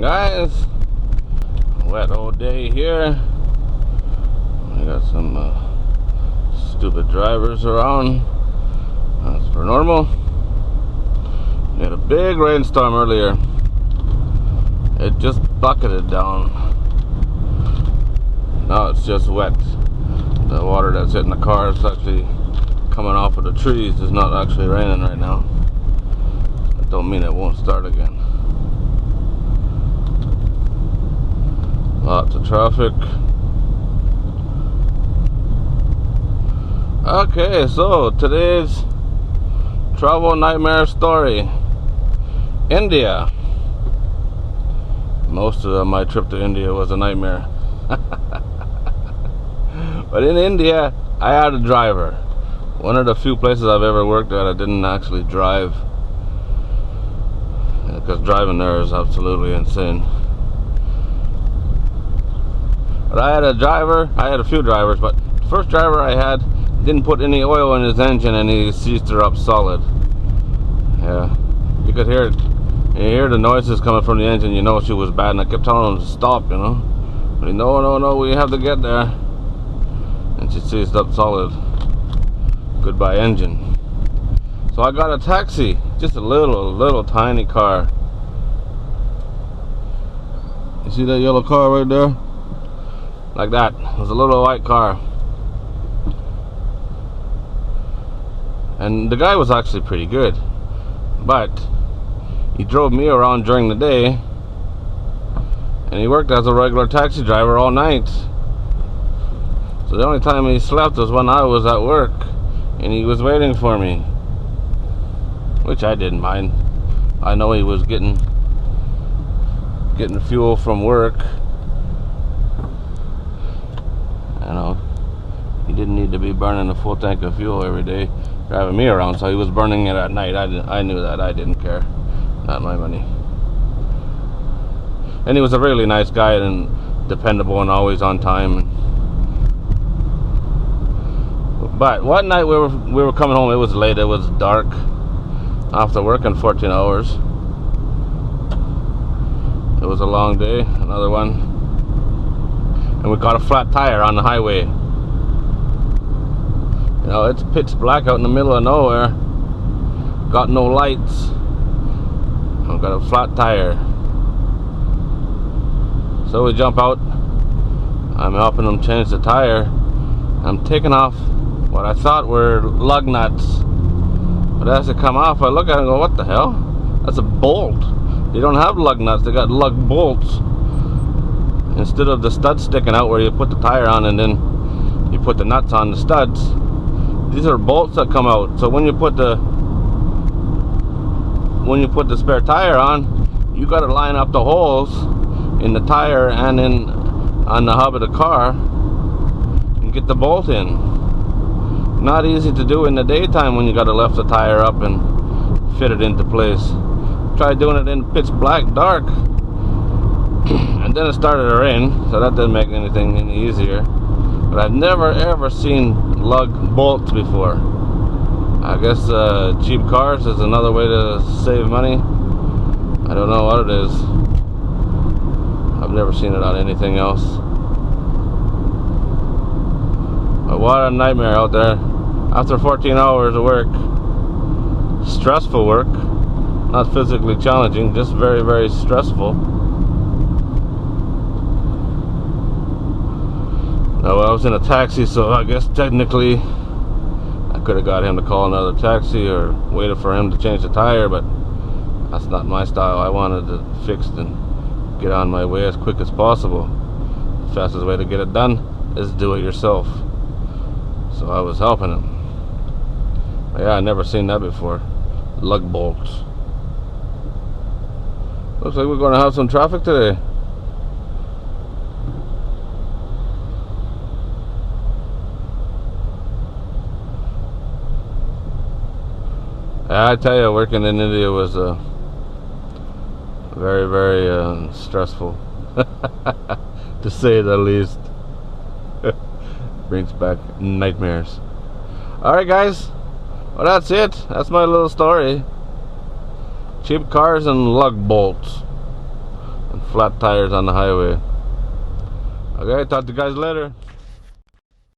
morning, guys. Wet old day here. We got some stupid drivers around. That's per normal. We had a big rainstorm earlier. It just bucketed down. Now it's just wet. The water that's hitting the car is actually coming off of the trees. It's not actually raining right now. That don't mean it won't start again. Lots of traffic. Okay, so today's travel nightmare story. India. Most of my trip to India was a nightmare. But in India, I had a driver. One of the few places I've ever worked at I didn't actually drive. Because driving there is absolutely insane. But I had a driver, I had a few drivers, but the first driver I had didn't put any oil in his engine and he seized her up solid. Yeah, you could hear it. You hear the noises coming from the engine, you know she was bad, and I kept telling him to stop, you know. But he, no, we have to get there. And she seized up solid. Goodbye engine. So I got a taxi, just a little tiny car. You see that yellow car right there? Like that. It was a little white car. And the guy was actually pretty good. But he drove me around during the day. And he worked as a regular taxi driver all night. So the only time he slept was when I was at work. And he was waiting for me. Which I didn't mind. I know he was getting fuel from work. You know, he didn't need to be burning a full tank of fuel every day driving me around, so he was burning it at night. I knew that. I didn't care. Not my money. And he was a really nice guy and dependable and always on time. But one night we were coming home. It was late. It was dark after working 14 hours. It was a long day. Another one. And we got a flat tire on the highway. You know, it's pitch black out in the middle of nowhere. Got no lights. I've got a flat tire. So we jump out. I'm helping them change the tire. I'm taking off what I thought were lug nuts. But as they come off, I look at it and go, what the hell? That's a bolt. They don't have lug nuts, they got lug bolts. Instead of the studs sticking out where you put the tire on and then you put the nuts on the studs, these are bolts that come out. So when you put the spare tire on, you got to line up the holes in the tire and on the hub of the car and get the bolt in. Not easy to do in the daytime when you got to lift the tire up and fit it into place. Try doing it in pitch black dark. And then it started to rain, so that didn't make anything any easier. But I've never ever seen lug bolts before. I guess cheap cars is another way to save money. I don't know what it is. I've never seen it on anything else. But what a nightmare out there. After 14 hours of work. Stressful work. Not physically challenging, just very, very stressful. Now, I was in a taxi, so I guess technically I could have got him to call another taxi or waited for him to change the tire, but that's not my style. I wanted it fixed and get on my way as quick as possible. The fastest way to get it done is do it yourself. So I was helping him. But yeah, I never seen that before. Lug bolts. Looks like we're going to have some traffic today. I tell you, working in India was very, very stressful, to say the least. Brings back nightmares. Alright guys, well that's it. That's my little story. Cheap cars and lug bolts. And flat tires on the highway. Okay, talk to you guys later.